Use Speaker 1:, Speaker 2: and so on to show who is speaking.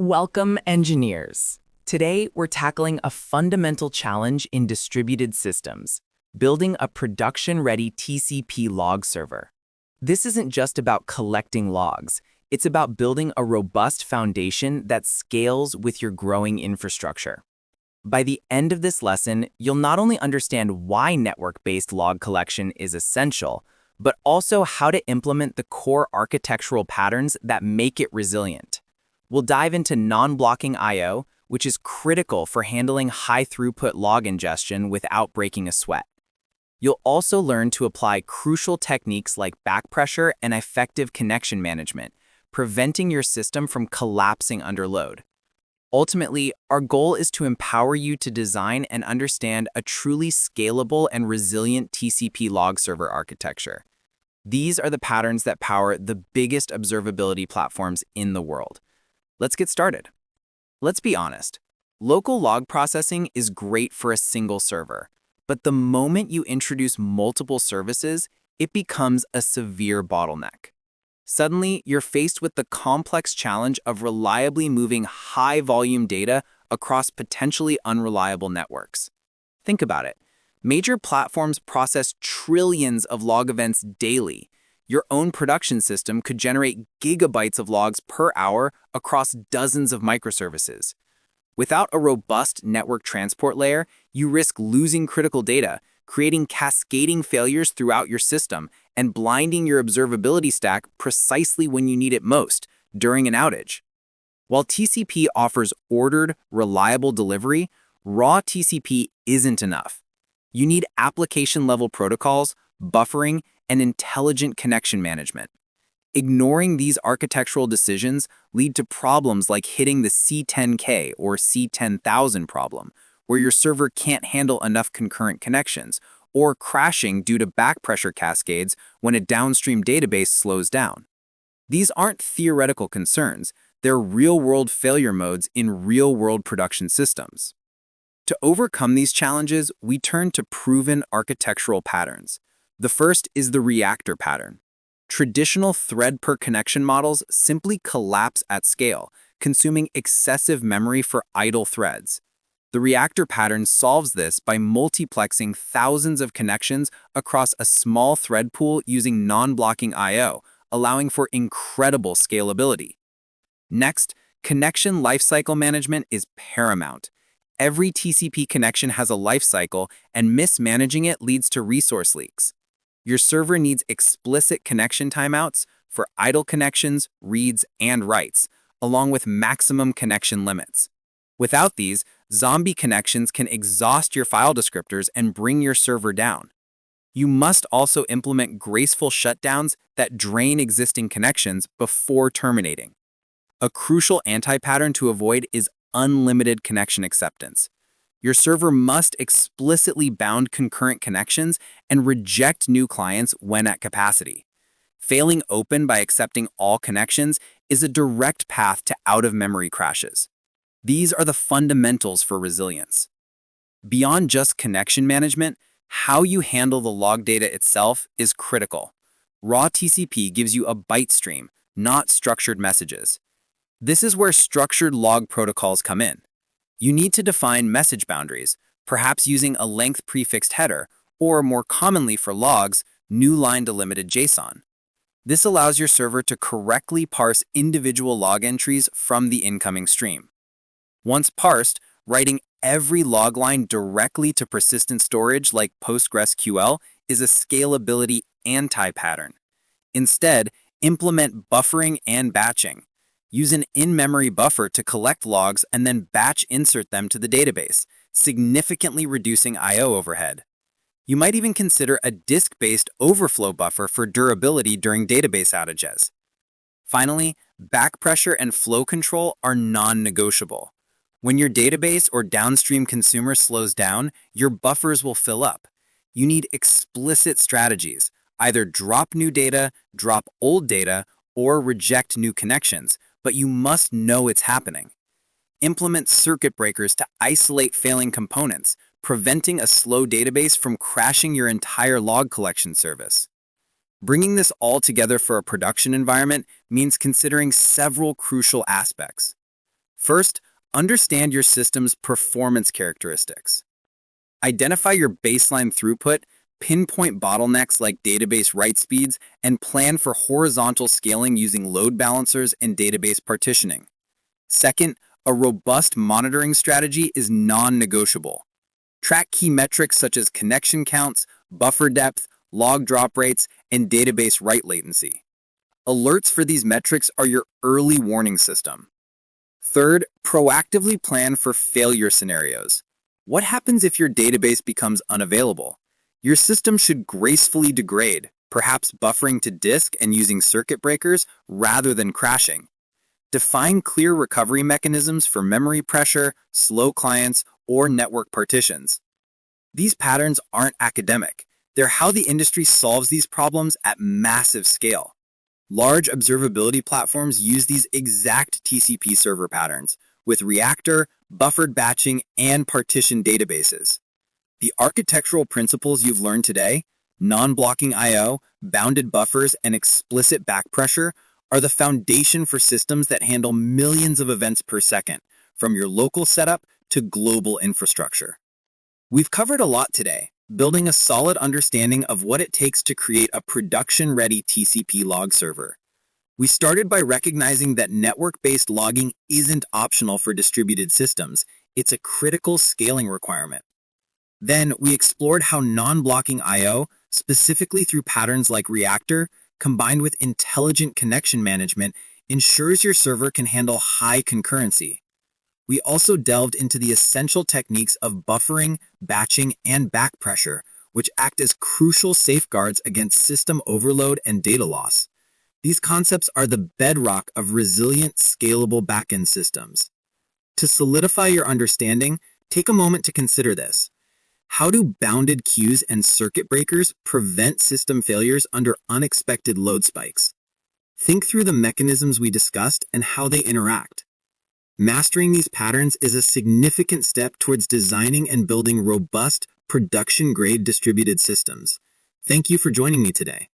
Speaker 1: Welcome, engineers. Today, we're tackling a fundamental challenge in distributed systems, building a production-ready TCP log server. This isn't just about collecting logs. It's about building a robust foundation that scales with your growing infrastructure. By the end of this lesson, you'll not only understand why network-based log collection is essential, but also how to implement the core architectural patterns that make it resilient. We'll dive into non-blocking I/O, which is critical for handling high-throughput log ingestion without breaking a sweat. You'll also learn to apply crucial techniques like back pressure and effective connection management, preventing your system from collapsing under load. Ultimately, our goal is to empower you to design and understand a truly scalable and resilient TCP log server architecture. These are the patterns that power the biggest observability platforms in the world. Let's get started. Let's be honest. Local log processing is great for a single server, but the moment you introduce multiple services, it becomes a severe bottleneck. Suddenly, you're faced with the complex challenge of reliably moving high-volume data across potentially unreliable networks. Think about it. Major platforms process trillions of log events daily. Your own production system could generate gigabytes of logs per hour across dozens of microservices. Without a robust network transport layer, you risk losing critical data, creating cascading failures throughout your system, and blinding your observability stack precisely when you need it most, during an outage. While TCP offers ordered, reliable delivery, raw TCP isn't enough. You need application-level protocols, buffering, and intelligent connection management. Ignoring these architectural decisions lead to problems like hitting the C10K or C10,000 problem, where your server can't handle enough concurrent connections, or crashing due to back pressure cascades when a downstream database slows down. These aren't theoretical concerns, they're real-world failure modes in real-world production systems. To overcome these challenges, we turn to proven architectural patterns. The first is the reactor pattern. Traditional thread-per-connection models simply collapse at scale, consuming excessive memory for idle threads. The reactor pattern solves this by multiplexing thousands of connections across a small thread pool using non-blocking I/O, allowing for incredible scalability. Next, connection lifecycle management is paramount. Every TCP connection has a lifecycle, and mismanaging it leads to resource leaks. Your server needs explicit connection timeouts for idle connections, reads, and writes, along with maximum connection limits. Without these, zombie connections can exhaust your file descriptors and bring your server down. You must also implement graceful shutdowns that drain existing connections before terminating. A crucial anti-pattern to avoid is unlimited connection acceptance. Your server must explicitly bound concurrent connections and reject new clients when at capacity. Failing open by accepting all connections is a direct path to out-of-memory crashes. These are the fundamentals for resilience. Beyond just connection management, how you handle the log data itself is critical. Raw TCP gives you a byte stream, not structured messages. This is where structured log protocols come in. You need to define message boundaries, perhaps using a length prefixed header, or more commonly for logs, new line delimited JSON. This allows your server to correctly parse individual log entries from the incoming stream. Once parsed, writing every log line directly to persistent storage like PostgreSQL is a scalability anti-pattern. Instead, implement buffering and batching. Use an in-memory buffer to collect logs and then batch insert them to the database, significantly reducing I/O overhead. You might even consider a disk-based overflow buffer for durability during database outages. Finally, back pressure and flow control are non-negotiable. When your database or downstream consumer slows down, your buffers will fill up. You need explicit strategies. Either drop new data, drop old data, or reject new connections, but you must know it's happening. Implement circuit breakers to isolate failing components, preventing a slow database from crashing your entire log collection service. Bringing this all together for a production environment means considering several crucial aspects.
Speaker 2: First, understand your system's performance characteristics. Identify your baseline throughput, pinpoint bottlenecks like database write speeds, and plan for horizontal scaling using load balancers and database partitioning. Second, a robust monitoring strategy is non-negotiable. Track key metrics such as connection counts, buffer depth, log drop rates, and database write latency. Alerts for these metrics are your early warning system. Third, proactively plan for failure scenarios. What happens if your database becomes unavailable? Your system should gracefully degrade, perhaps buffering to disk and using circuit breakers rather than crashing. Define clear recovery mechanisms for memory pressure, slow clients, or network partitions. These patterns aren't academic. They're how the industry solves these problems at massive scale. Large observability platforms use these exact TCP server patterns with reactor, buffered batching, and partitioned databases. The architectural principles you've learned today, non-blocking I/O, bounded buffers, and explicit backpressure, are the foundation for systems that handle millions of events per second, from your local setup to global infrastructure. We've covered a lot today, building a solid understanding of what it takes to create a production-ready TCP log server. We started by recognizing that network-based logging isn't optional for distributed systems. It's a critical scaling requirement. Then, we explored how non-blocking I/O, specifically through patterns like reactor, combined with intelligent connection management, ensures your server can handle high concurrency. We also delved into the essential techniques of buffering, batching, and backpressure, which act as crucial safeguards against system overload and data loss. These concepts are the bedrock of resilient, scalable backend systems. To solidify your understanding, take a moment to consider this. How do bounded queues and circuit breakers prevent system failures under unexpected load spikes? Think through the mechanisms we discussed and how they interact. Mastering these patterns is a significant step towards designing and building robust, production-grade distributed systems. Thank you for joining me today.